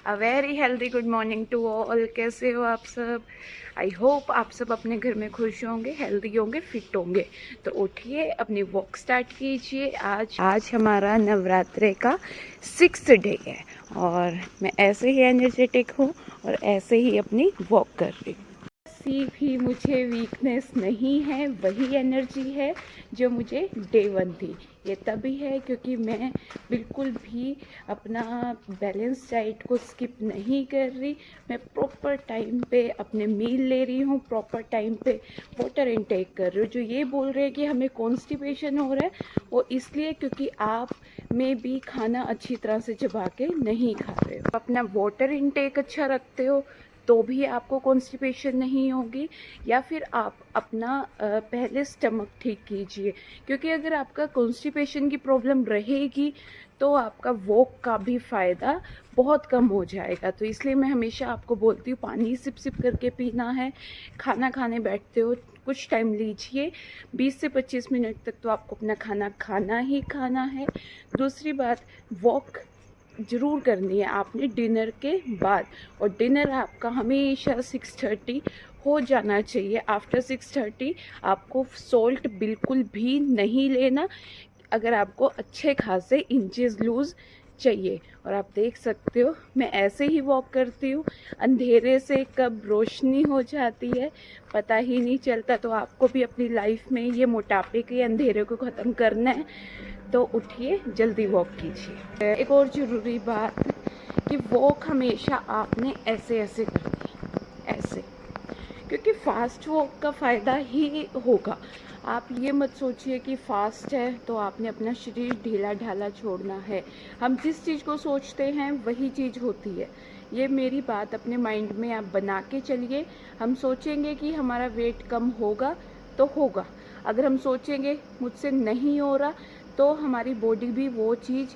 A very healthy good morning to all. कैसे हो आप सब? आई होप आप सब अपने घर में खुश होंगे, हेल्दी होंगे, फिट होंगे। तो उठिए, अपनी वॉक स्टार्ट कीजिए। आज हमारा नवरात्रे का 6th डे है और मैं ऐसे ही एनर्जेटिक हूँ और ऐसे ही अपनी वॉक कर रही हूँ। किसी भी मुझे वीकनेस नहीं है, वही एनर्जी है जो मुझे डे 1 थी। ये तभी है क्योंकि मैं बिल्कुल भी अपना बैलेंस डाइट को स्किप नहीं कर रही। मैं प्रॉपर टाइम पे अपने मील ले रही हूँ, प्रॉपर टाइम पे वाटर इनटेक कर रही हूँ। जो ये बोल रहे हैं कि हमें कॉन्स्टिपेशन हो रहा है, वो इसलिए क्योंकि आप में भी खाना अच्छी तरह से चबा के नहीं खा रहे हो। अपना वाटर इनटेक अच्छा रखते हो तो भी आपको कॉन्स्टिपेशन नहीं होगी। या फिर आप अपना पहले स्टमक ठीक कीजिए, क्योंकि अगर आपका कॉन्स्टिपेशन की प्रॉब्लम रहेगी तो आपका वॉक का भी फ़ायदा बहुत कम हो जाएगा। तो इसलिए मैं हमेशा आपको बोलती हूँ, पानी सिप सिप करके पीना है। खाना खाने बैठते हो कुछ टाइम लीजिए, 20 से 25 मिनट तक तो आपको अपना खाना खाना ही खाना है। दूसरी बात, वॉक ज़रूर करनी है आपने डिनर के बाद, और डिनर आपका हमेशा 6:30 हो जाना चाहिए। आफ्टर 6:30 आपको सॉल्ट बिल्कुल भी नहीं लेना अगर आपको अच्छे खासे इंचेस लूज़ चाहिए। और आप देख सकते हो मैं ऐसे ही वॉक करती हूँ, अंधेरे से कब रोशनी हो जाती है पता ही नहीं चलता। तो आपको भी अपनी लाइफ में ये मोटापे के अंधेरे को ख़त्म करना है तो उठिए, जल्दी वॉक कीजिए। एक और ज़रूरी बात कि वॉक हमेशा आपने ऐसे ऐसे करनी है, ऐसे, क्योंकि फास्ट वॉक का फ़ायदा ही होगा। आप ये मत सोचिए कि फास्ट है तो आपने अपना शरीर ढीला ढाला छोड़ना है। हम जिस चीज़ को सोचते हैं वही चीज़ होती है। ये मेरी बात अपने माइंड में आप बना के चलिए। हम सोचेंगे कि हमारा वेट कम होगा तो होगा, अगर हम सोचेंगे मुझसे नहीं हो रहा तो हमारी बॉडी भी वो चीज़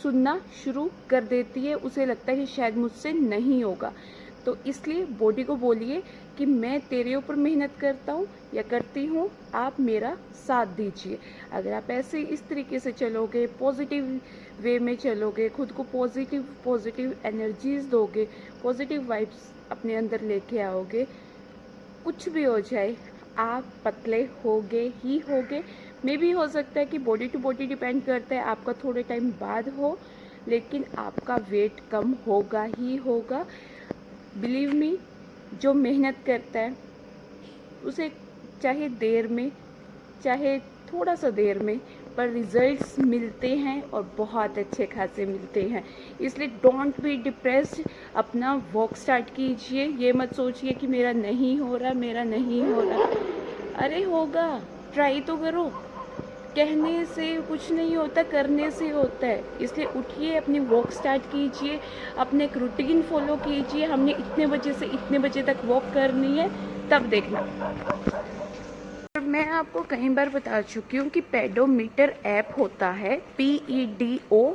सुनना शुरू कर देती है। उसे लगता है कि शायद मुझसे नहीं होगा। तो इसलिए बॉडी को बोलिए कि मैं तेरे ऊपर मेहनत करता हूँ या करती हूँ, आप मेरा साथ दीजिए। अगर आप ऐसे इस तरीके से चलोगे, पॉजिटिव वे में चलोगे, खुद को पॉजिटिव एनर्जीज दोगे, पॉजिटिव वाइब्स अपने अंदर लेके आओगे, कुछ भी हो जाए आप पतले होगे ही होगे। मे भी हो सकता है कि बॉडी टू बॉडी डिपेंड करता है, आपका थोड़े टाइम बाद हो, लेकिन आपका वेट कम होगा ही होगा। बिलीव मी, जो मेहनत करता है उसे चाहे देर में चाहे थोड़ा सा देर में, पर रिजल्ट्स मिलते हैं और बहुत अच्छे खासे मिलते हैं। इसलिए डोंट बी डिप्रेस्ड, अपना वॉक स्टार्ट कीजिए। ये मत सोचिए कि मेरा नहीं हो रहा, मेरा नहीं हो रहा। अरे होगा, ट्राई तो करो। कहने से कुछ नहीं होता, करने से होता है। इसलिए उठिए, अपनी वॉक स्टार्ट कीजिए, अपने एक रूटीन फॉलो कीजिए। हमने इतने बजे से इतने बजे तक वॉक करनी है, तब देखना। मैं आपको कई बार बता चुकी हूँ कि पेडोमीटर ऐप होता है, PEDOMETER,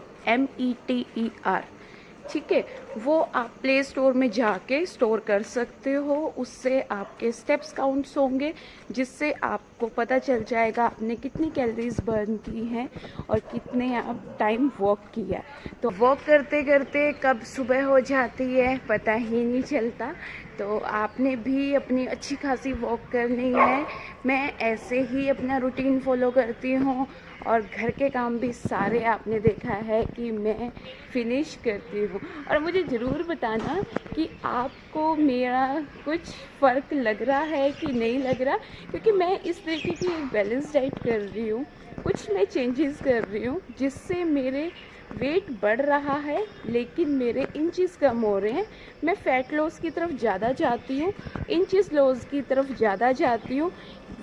ठीक है। वो आप प्ले स्टोर में जाके स्टोर कर सकते हो। उससे आपके स्टेप्स काउंट्स होंगे, जिससे आपको पता चल जाएगा आपने कितनी कैलोरीज बर्न की हैं और कितने आप टाइम वॉक किया। तो वॉक करते करते कब सुबह हो जाती है पता ही नहीं चलता। तो आपने भी अपनी अच्छी खासी वॉक करनी है। मैं ऐसे ही अपना रूटीन फॉलो करती हूँ और घर के काम भी सारे आपने देखा है कि मैं फिनिश करती हूँ। और मुझे ज़रूर बताना कि आपको मेरा कुछ फ़र्क लग रहा है कि नहीं लग रहा, क्योंकि मैं इस तरीके की एक बैलेंस डाइट कर रही हूँ, कुछ मैं चेंजेस कर रही हूँ जिससे मेरे वेट बढ़ रहा है लेकिन मेरे इंचेस कम हो रहे हैं। मैं फ़ैट लॉस की तरफ ज़्यादा जाती हूँ, इंचेस लॉस की तरफ ज़्यादा जाती हूँ।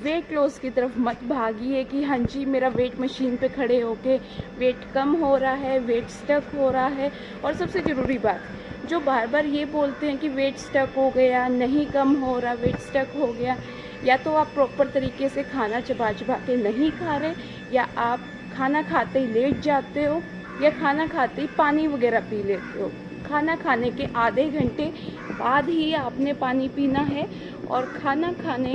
वेट लॉस की तरफ मत भागिए कि हाँ जी मेरा वेट मशीन पे खड़े होके वेट कम हो रहा है, वेट स्टक हो रहा है। और सबसे ज़रूरी बात, जो बार बार ये बोलते हैं कि वेट स्टक हो गया, नहीं कम हो रहा, वेट स्टक हो गया, या तो आप प्रॉपर तरीके से खाना चबा चबा के नहीं खा रहे, या आप खाना खाते ही लेट जाते हो, या खाना खाते ही पानी वगैरह पी लेते हो। खाना खाने के आधे घंटे बाद ही आपने पानी पीना है। और खाना खाने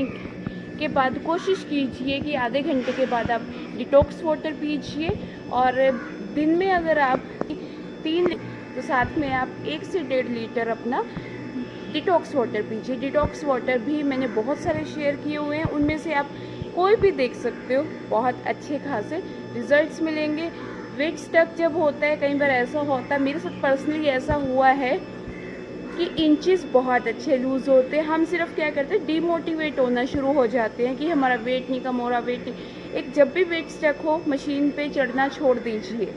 के बाद कोशिश कीजिए कि आधे घंटे के बाद आप डिटॉक्स वाटर पीजिए। और दिन में अगर आप 3 तो साथ में आप 1 से 1.5 लीटर अपना डिटॉक्स वाटर पीजिए। डिटॉक्स वाटर भी मैंने बहुत सारे शेयर किए हुए हैं, उनमें से आप कोई भी देख सकते हो, बहुत अच्छे खासे रिजल्ट्स मिलेंगे। वेट स्टक जब होता है, कई बार ऐसा होता है, मेरे साथ पर्सनली ऐसा हुआ है कि इंचेस बहुत अच्छे लूज़ होते हैं, हम सिर्फ क्या करते हैं, डीमोटिवेट होना शुरू हो जाते हैं कि हमारा वेट नहीं कम हो रहा, वेट नहीं। एक जब भी वेट स्टक हो, मशीन पे चढ़ना छोड़ दीजिए,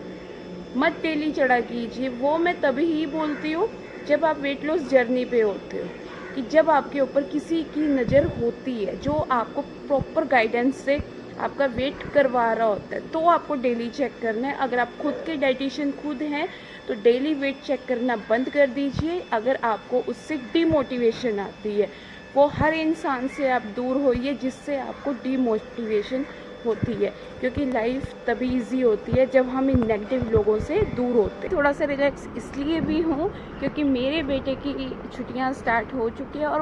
मत डेली चढ़ा कीजिए। वो मैं तभी ही बोलती हूँ जब आप वेट लॉस जर्नी पे होते हो, कि जब आपके ऊपर किसी की नज़र होती है जो आपको प्रॉपर गाइडेंस से आपका वेट करवा रहा होता है, तो आपको डेली चेक करना है। अगर आप खुद के डाइटिशियन खुद हैं तो डेली वेट चेक करना बंद कर दीजिए। अगर आपको उससे डीमोटिवेशन आती है, वो हर इंसान से आप दूर होइए जिससे आपको डीमोटिवेशन होती है, क्योंकि लाइफ तभी इजी होती है जब हम इन नेगेटिव लोगों से दूर होते हैं। थोड़ा सा रिलैक्स इसलिए भी हूँ क्योंकि मेरे बेटे की छुट्टियाँ स्टार्ट हो चुकी है और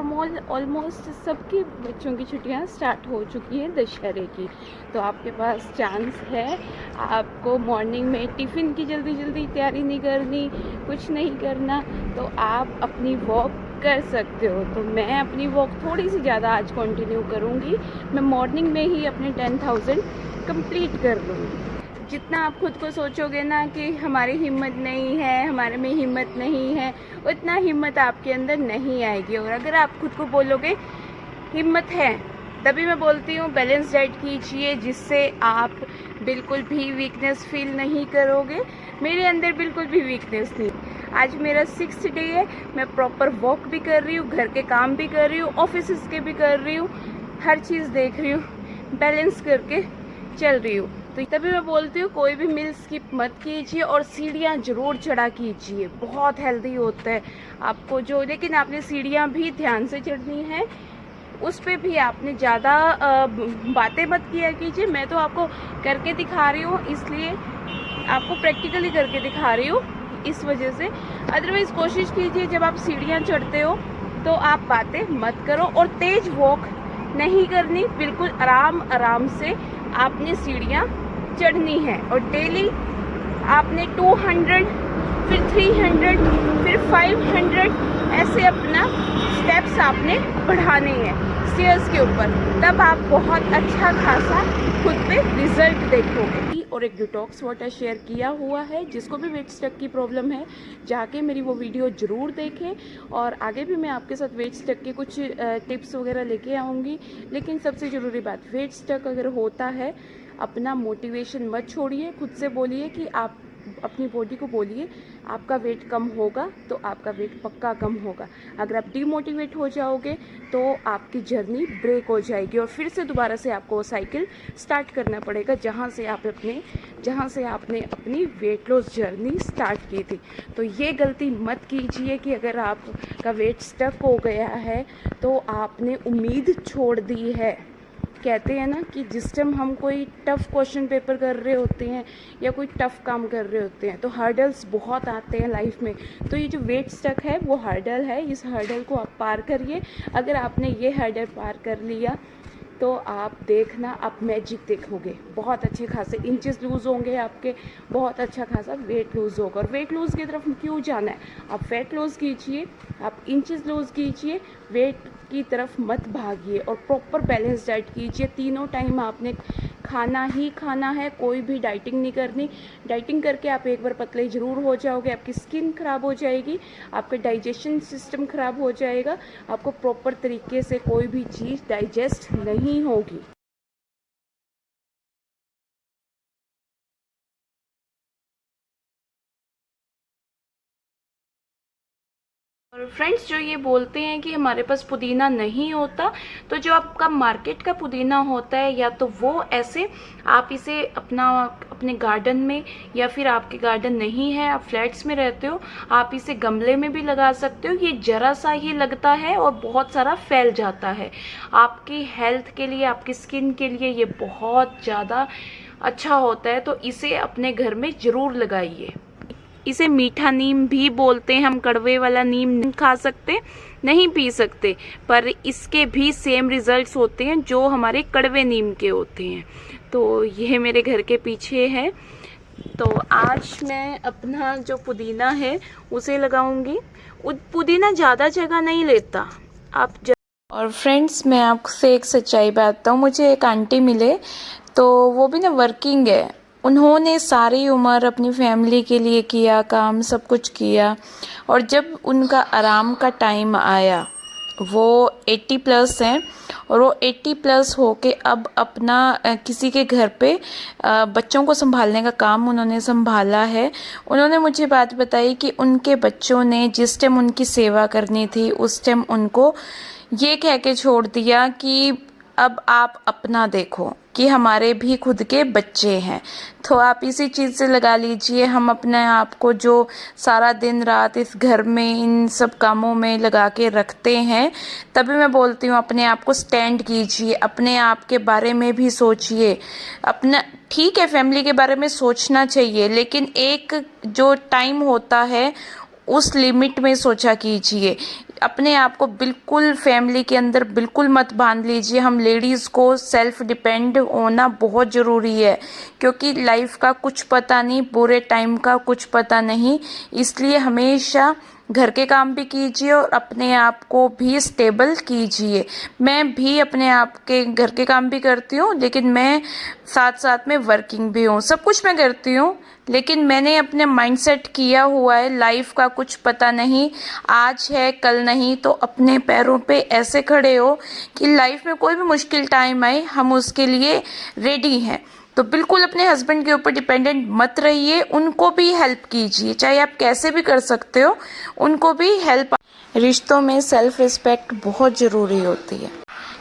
ऑलमोस्ट सबके बच्चों की छुट्टियाँ स्टार्ट हो चुकी हैं दशहरे की। तो आपके पास चांस है, आपको मॉर्निंग में टिफ़िन की जल्दी जल्दी तैयारी नहीं करनी, कुछ नहीं करना, तो आप अपनी वॉक कर सकते हो। तो मैं अपनी वॉक थोड़ी सी ज़्यादा आज कंटिन्यू करूँगी। मैं मॉर्निंग में ही अपने 10,000 कंप्लीट कर लूँगी। जितना आप खुद को सोचोगे ना कि हमारी हिम्मत नहीं है, हमारे में हिम्मत नहीं है, उतना हिम्मत आपके अंदर नहीं आएगी। और अगर आप खुद को बोलोगे हिम्मत है, तभी मैं बोलती हूँ बैलेंस डाइट कीजिए, जिससे आप बिल्कुल भी वीकनेस फील नहीं करोगे। मेरे अंदर बिल्कुल भी वीकनेस नहीं। आज मेरा 6th डे है, मैं प्रॉपर वॉक भी कर रही हूँ, घर के काम भी कर रही हूँ, ऑफिस के भी कर रही हूँ, हर चीज़ देख रही हूँ, बैलेंस करके चल रही हूँ। तो तभी मैं बोलती हूँ कोई भी मील स्किप मत कीजिए और सीढ़ियाँ ज़रूर चढ़ा कीजिए, बहुत हेल्दी होता है आपको जो। लेकिन आपने सीढ़ियाँ भी ध्यान से चढ़नी है, उस पर भी आपने ज़्यादा बातें मत किया कीजिए। मैं तो आपको करके दिखा रही हूँ, इसलिए आपको प्रैक्टिकली करके दिखा रही हूँ, इस वजह से। अदरवाइज़ कोशिश कीजिए जब आप सीढ़ियाँ चढ़ते हो तो आप बातें मत करो और तेज़ वॉक नहीं करनी, बिल्कुल आराम आराम से आपने सीढ़ियाँ चढ़नी है। और डेली आपने 200, फिर 300, फिर 500 ऐसे अपना स्टेप्स आपने बढ़ाने हैं स्टेयर्स के ऊपर, तब आप बहुत अच्छा खासा खुद पे रिजल्ट देखोगे। और एक डिटॉक्स वाटर शेयर किया हुआ है, जिसको भी वेट स्टक की प्रॉब्लम है जाके मेरी वो वीडियो ज़रूर देखें। और आगे भी मैं आपके साथ वेट स्टक के कुछ टिप्स वगैरह लेके आऊँगी। लेकिन सबसे ज़रूरी बात, वेट स्टक अगर होता है, अपना मोटिवेशन मत छोड़िए, खुद से बोलिए कि आप अपनी बॉडी को बोलिए आपका वेट कम होगा, तो आपका वेट पक्का कम होगा। अगर आप डीमोटिवेट हो जाओगे तो आपकी जर्नी ब्रेक हो जाएगी और फिर से दोबारा से आपको साइकिल स्टार्ट करना पड़ेगा जहाँ से आपने अपनी वेट लॉस जर्नी स्टार्ट की थी। तो ये गलती मत कीजिए कि अगर आपका वेट स्टक हो गया है तो आपने उम्मीद छोड़ दी है। कहते हैं ना कि जिस टाइम हम कोई टफ़ क्वेश्चन पेपर कर रहे होते हैं या कोई टफ़ काम कर रहे होते हैं तो हर्डल्स बहुत आते हैं लाइफ में। तो ये जो वेट स्टक है वो हर्डल है, इस हर्डल को आप पार करिए। अगर आपने ये हर्डल पार कर लिया तो आप देखना, आप मैजिक देखोगे, बहुत अच्छे खासे इंचेस लूज़ होंगे आपके, बहुत अच्छा खासा वेट लूज़ होगा। और वेट लूज़ की तरफ क्यों जाना है, आप फैट लूज़ कीजिए, आप इंचेस लूज़ कीजिए, वेट की तरफ मत भागिए। और प्रॉपर बैलेंस डाइट कीजिए, तीनों टाइम आपने खाना ही खाना है, कोई भी डाइटिंग नहीं करनी। डाइटिंग करके आप एक बार पतले ज़रूर हो जाओगे, आपकी स्किन ख़राब हो जाएगी, आपका डाइजेशन सिस्टम ख़राब हो जाएगा, आपको प्रॉपर तरीके से कोई भी चीज़ डाइजेस्ट नहीं होगी। और फ्रेंड्स जो ये बोलते हैं कि हमारे पास पुदीना नहीं होता, तो जो आपका मार्केट का पुदीना होता है या तो वो ऐसे आप इसे अपने गार्डन में, या फिर आपके गार्डन नहीं है, आप फ्लैट्स में रहते हो, आप इसे गमले में भी लगा सकते हो। ये ज़रा सा ही लगता है और बहुत सारा फैल जाता है। आपकी हेल्थ के लिए, आपकी स्किन के लिए ये बहुत ज़्यादा अच्छा होता है, तो इसे अपने घर में ज़रूर लगाइए। इसे मीठा नीम भी बोलते हैं, हम कड़वे वाला नीम नहीं खा सकते, नहीं पी सकते, पर इसके भी सेम रिजल्ट्स होते हैं जो हमारे कड़वे नीम के होते हैं। तो ये मेरे घर के पीछे है तो आज मैं अपना जो पुदीना है उसे लगाऊंगी। पुदीना ज़्यादा जगह नहीं लेता आप और फ्रेंड्स, मैं आपसे एक सच्चाई बताऊँ, मुझे एक आंटी मिले, तो वो भी ना वर्किंग है। उन्होंने सारी उम्र अपनी फैमिली के लिए किया काम, सब कुछ किया, और जब उनका आराम का टाइम आया, वो 80 प्लस हैं, और वो 80 प्लस होके अब अपना किसी के घर पे बच्चों को संभालने का काम उन्होंने संभाला है। उन्होंने मुझे बात बताई कि उनके बच्चों ने जिस टाइम उनकी सेवा करनी थी उस टाइम उनको ये कह के छोड़ दिया कि अब आप अपना देखो, कि हमारे भी खुद के बच्चे हैं। तो आप इसी चीज़ से लगा लीजिए, हम अपने आप को जो सारा दिन रात इस घर में इन सब कामों में लगा के रखते हैं, तभी मैं बोलती हूँ अपने आप को स्टैंड कीजिए, अपने आप के बारे में भी सोचिए। अपना ठीक है, फैमिली के बारे में सोचना चाहिए, लेकिन एक जो टाइम होता है उस लिमिट में सोचा कीजिए। अपने आप को बिल्कुल फैमिली के अंदर बिल्कुल मत बांध लीजिए। हम लेडीज़ को सेल्फ डिपेंड होना बहुत ज़रूरी है, क्योंकि लाइफ का कुछ पता नहीं, बुरे टाइम का कुछ पता नहीं। इसलिए हमेशा घर के काम भी कीजिए और अपने आप को भी स्टेबल कीजिए। मैं भी अपने आप के घर के काम भी करती हूँ, लेकिन मैं साथ साथ में वर्किंग भी हूँ। सब कुछ मैं करती हूँ, लेकिन मैंने अपने माइंडसेट किया हुआ है, लाइफ का कुछ पता नहीं, आज है कल नहीं। तो अपने पैरों पे ऐसे खड़े हो कि लाइफ में कोई भी मुश्किल टाइम आए हम उसके लिए रेडी हैं। तो बिल्कुल अपने हस्बैंड के ऊपर डिपेंडेंट मत रहिए, उनको भी हेल्प कीजिए, चाहे आप कैसे भी कर सकते हो, उनको भी हेल्प। रिश्तों में सेल्फ रिस्पेक्ट बहुत ज़रूरी होती है।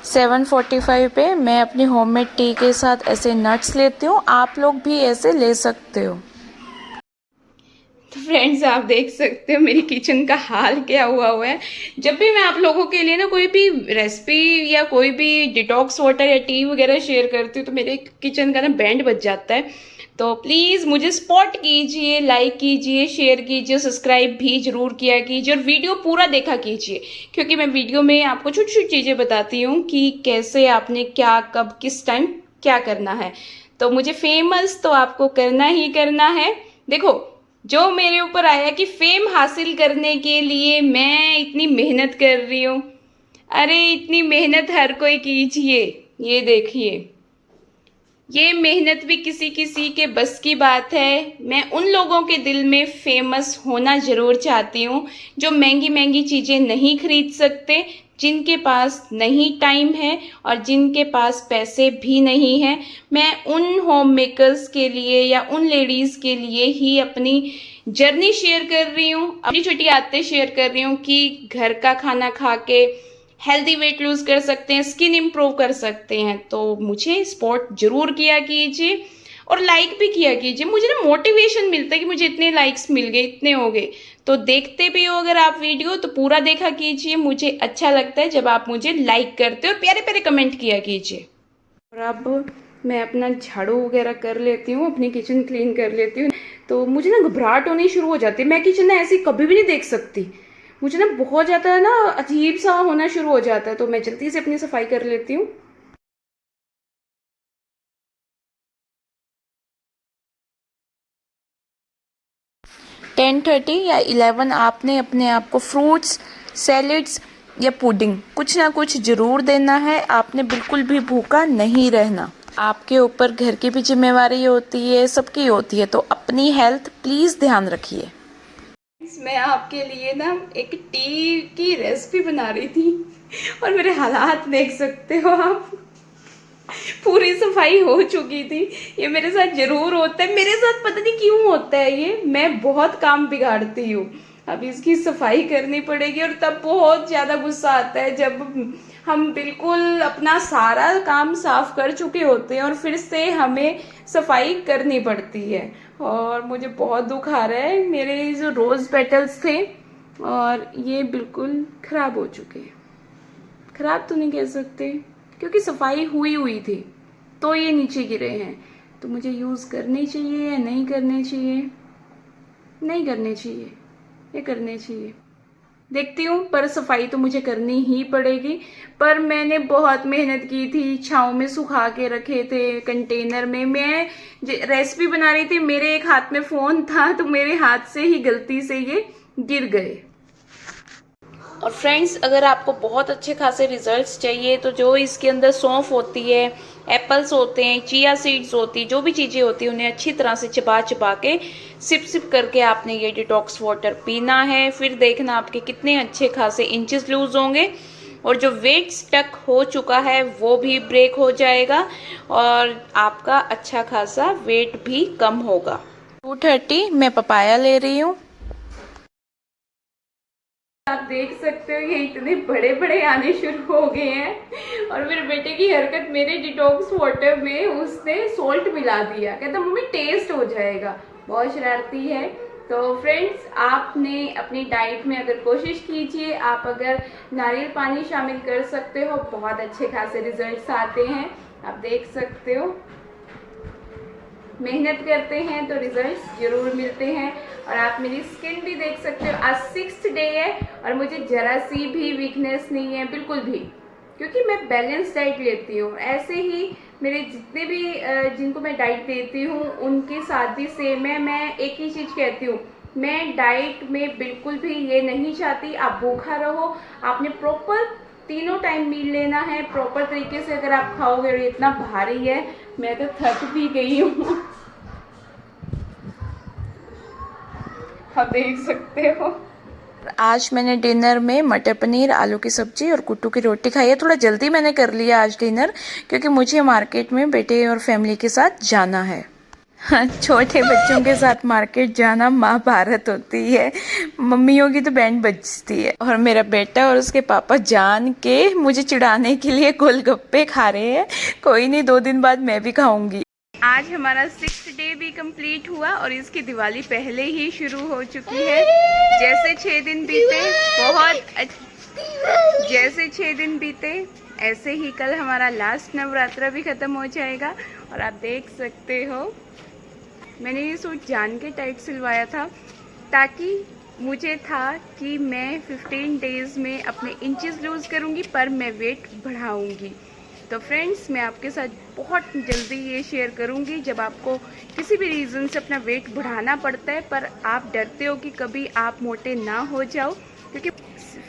7:45 पे मैं अपनी होममेड टी के साथ ऐसे नट्स लेती हूँ, आप लोग भी ऐसे ले सकते हो। तो फ्रेंड्स, आप देख सकते हो मेरी किचन का हाल क्या हुआ है। जब भी मैं आप लोगों के लिए ना कोई भी रेसिपी या कोई भी डिटॉक्स वाटर या टी वगैरह शेयर करती हूँ, तो मेरे किचन का ना बैंड बज जाता है। तो प्लीज़ मुझे सपोर्ट कीजिए, लाइक कीजिए, शेयर कीजिए, सब्सक्राइब भी जरूर किया कीजिए, और वीडियो पूरा देखा कीजिए, क्योंकि मैं वीडियो में आपको छोटी छोटी चीज़ें बताती हूँ कि कैसे आपने क्या, कब, किस टाइम क्या करना है। तो मुझे फेमस तो आपको करना ही करना है। देखो, जो मेरे ऊपर आया कि फेम हासिल करने के लिए मैं इतनी मेहनत कर रही हूँ, अरे इतनी मेहनत हर कोई कीजिए। ये देखिए, ये मेहनत भी किसी किसी के बस की बात है। मैं उन लोगों के दिल में फेमस होना जरूर चाहती हूँ जो महंगी महंगी चीज़ें नहीं खरीद सकते, जिनके पास नहीं टाइम है और जिनके पास पैसे भी नहीं हैं। मैं उन होम मेकर्स के लिए या उन लेडीज़ के लिए ही अपनी जर्नी शेयर कर रही हूँ, अपनी छोटी आदतें शेयर कर रही हूँ कि घर का खाना खा के हेल्दी वेट लूज कर सकते हैं, स्किन इंप्रूव कर सकते हैं। तो मुझे सपोर्ट जरूर किया कीजिए और लाइक भी किया कीजिए। मुझे ना मोटिवेशन मिलता है कि मुझे इतने लाइक्स मिल गए, इतने हो गए। तो देखते भी हो अगर आप वीडियो तो पूरा देखा कीजिए। मुझे अच्छा लगता है जब आप मुझे लाइक करते हो और प्यारे प्यारे कमेंट किया कीजिए। और अब मैं अपना झाड़ू वगैरह कर लेती हूँ, अपनी किचन क्लीन कर लेती हूँ। तो मुझे ना घबराहट होनी शुरू हो जाती है। मैं किचन ना ऐसी कभी भी नहीं देख सकती, मुझे ना बहुत ज़्यादा ना अजीब सा होना शुरू हो जाता है। तो मैं जल्दी से अपनी सफाई कर लेती हूँ। टेन 30 या 11 आपने अपने आप को फ्रूट्स, सैलेड्स या पुडिंग कुछ ना कुछ जरूर देना है। आपने बिल्कुल भी भूखा नहीं रहना। आपके ऊपर घर की भी जिम्मेवारी होती है, सबकी होती है। तो अपनी हेल्थ प्लीज़ ध्यान रखिए। मैं आपके लिए ना एक टी की रेसिपी बना रही थी और मेरे हालात देख सकते हो आप। पूरी सफाई हो चुकी थी। ये मेरे साथ जरूर होता है, मेरे साथ पता नहीं क्यों होता है ये। मैं बहुत काम बिगाड़ती हूँ। अब इसकी सफाई करनी पड़ेगी और तब बहुत ज्यादा गुस्सा आता है जब हम बिल्कुल अपना सारा काम साफ कर चुके होते हैं और फिर से हमें सफाई करनी पड़ती है। और मुझे बहुत दुख आ रहा है। मेरे जो रोज पेटल्स थे और ये बिल्कुल खराब हो चुके हैं। खराब तो नहीं कह सकते क्योंकि सफाई हुई हुई थी, तो ये नीचे गिरे हैं। तो मुझे यूज करने चाहिए या नहीं करने चाहिए? नहीं करने चाहिए, ये करने चाहिए। देखती हूँ, पर सफाई तो मुझे करनी ही पड़ेगी। पर मैंने बहुत मेहनत की थी, छांव में सुखा के रखे थे कंटेनर में। मैं रेसिपी बना रही थी, मेरे एक हाथ में फोन था तो मेरे हाथ से ही गलती से ये गिर गए। और फ्रेंड्स, अगर आपको बहुत अच्छे खासे रिजल्ट्स चाहिए तो जो इसके अंदर सौंफ होती है, एप्पल्स होते हैं, चिया सीड्स होती है, जो भी चीज़ें होती हैं उन्हें अच्छी तरह से चबा चबा के सिप सिप करके आपने ये डिटॉक्स वाटर पीना है। फिर देखना आपके कितने अच्छे खासे इंचेस लूज होंगे और जो वेट स्टक हो चुका है वो भी ब्रेक हो जाएगा और आपका अच्छा खासा वेट भी कम होगा। 230 मैं पपाया ले रही हूँ। आप देख सकते हो ये इतने बड़े बड़े आने शुरू हो गए हैं। और मेरे बेटे की हरकत, मेरे डिटॉक्स वाटर में उसने सॉल्ट मिला दिया, कहता मम्मी टेस्ट हो जाएगा। बहुत शरारती है। तो फ्रेंड्स, आपने अपनी डाइट में अगर कोशिश कीजिए, आप अगर नारियल पानी शामिल कर सकते हो, बहुत अच्छे खासे रिजल्ट्स आते हैं। आप देख सकते हो, मेहनत करते हैं तो रिजल्ट्स जरूर मिलते हैं। और आप मेरी स्किन भी देख सकते हो, आज 6th डे है और मुझे जरा सी भी वीकनेस नहीं है, बिल्कुल भी, क्योंकि मैं बैलेंस डाइट लेती हूँ। ऐसे ही मेरे जितने भी जिनको मैं डाइट देती हूँ उनके साथ भी सेम है। मैं एक ही चीज़ कहती हूँ, मैं डाइट में बिल्कुल भी ये नहीं चाहती आप भूखा रहो। आपने प्रॉपर तीनों टाइम मील लेना है प्रॉपर तरीके से। अगर आप खाओगे और इतना भारी है, मैं तो थक भी गई हूँ। आप देख सकते हो। आज मैंने डिनर में मटर पनीर, आलू की सब्जी और कुट्टू की रोटी खाई है। थोड़ा जल्दी मैंने कर लिया आज डिनर, क्योंकि मुझे मार्केट में बेटे और फैमिली के साथ जाना है। हाँ, छोटे बच्चों के साथ मार्केट जाना महाभारत होती है, मम्मियों की तो बैंड बजती है। और मेरा बेटा और उसके पापा जान के मुझे चिढ़ाने के लिए गोलगप्पे खा रहे हैं। कोई नहीं, 2 दिन बाद मैं भी खाऊंगी। आज हमारा 6th डे भी कंप्लीट हुआ और इसकी दिवाली पहले ही शुरू हो चुकी है। जैसे 6 दिन बीते जैसे 6 दिन बीते ऐसे ही कल हमारा लास्ट नवरात्रा भी खत्म हो जाएगा। और आप देख सकते हो, मैंने ये सूट जान के टाइट सिलवाया था, ताकि मुझे था कि मैं 15 डेज में अपने इंचेस लूज़ करूँगी, पर मैं वेट बढ़ाऊँगी। तो फ्रेंड्स, मैं आपके साथ बहुत जल्दी ये शेयर करूँगी, जब आपको किसी भी रीज़न से अपना वेट बढ़ाना पड़ता है पर आप डरते हो कि कभी आप मोटे ना हो जाओ। क्योंकि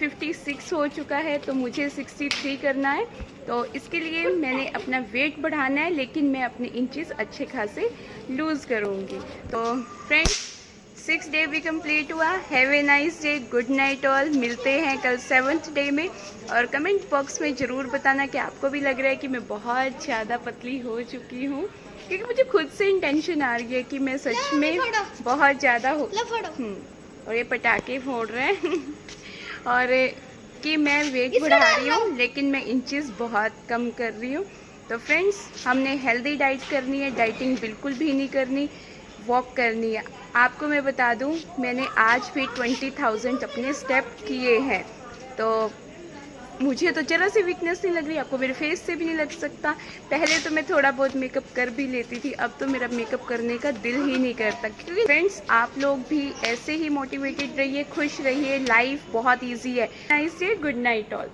56 हो चुका है तो मुझे 63 करना है, तो इसके लिए मैंने अपना वेट बढ़ाना है, लेकिन मैं अपने इंचेस अच्छे खासे लूज़ करूँगी। तो फ्रेंड्स, 6th डे भी कंप्लीट हुआ। Have a nice day, good night all. मिलते हैं कल 7th डे में। और कमेंट बॉक्स में ज़रूर बताना कि आपको भी लग रहा है कि मैं बहुत ज़्यादा पतली हो चुकी हूँ, क्योंकि मुझे खुद से इंटेंशन आ रही है कि मैं सच में बहुत ज़्यादा हो। और ये पटाखे फोड़ रहे हैं और कि मैं वेट बढ़ा रही हूँ, लेकिन मैं इंचेस बहुत कम कर रही हूँ। तो फ्रेंड्स, हमने हेल्दी डाइट करनी है, डाइटिंग बिल्कुल भी नहीं करनी, वॉक करनी है। आपको मैं बता दूं, मैंने आज भी 20,000 अपने स्टेप किए हैं। तो मुझे तो जरा सी वीकनेस नहीं लग रही, आपको मेरे फेस से भी नहीं लग सकता। पहले तो मैं थोड़ा बहुत मेकअप कर भी लेती थी, अब तो मेरा मेकअप करने का दिल ही नहीं करता। क्योंकि फ्रेंड्स, आप लोग भी ऐसे ही मोटिवेटेड रहिए, खुश रहिए, लाइफ बहुत ईजी है। Nice day, good night all.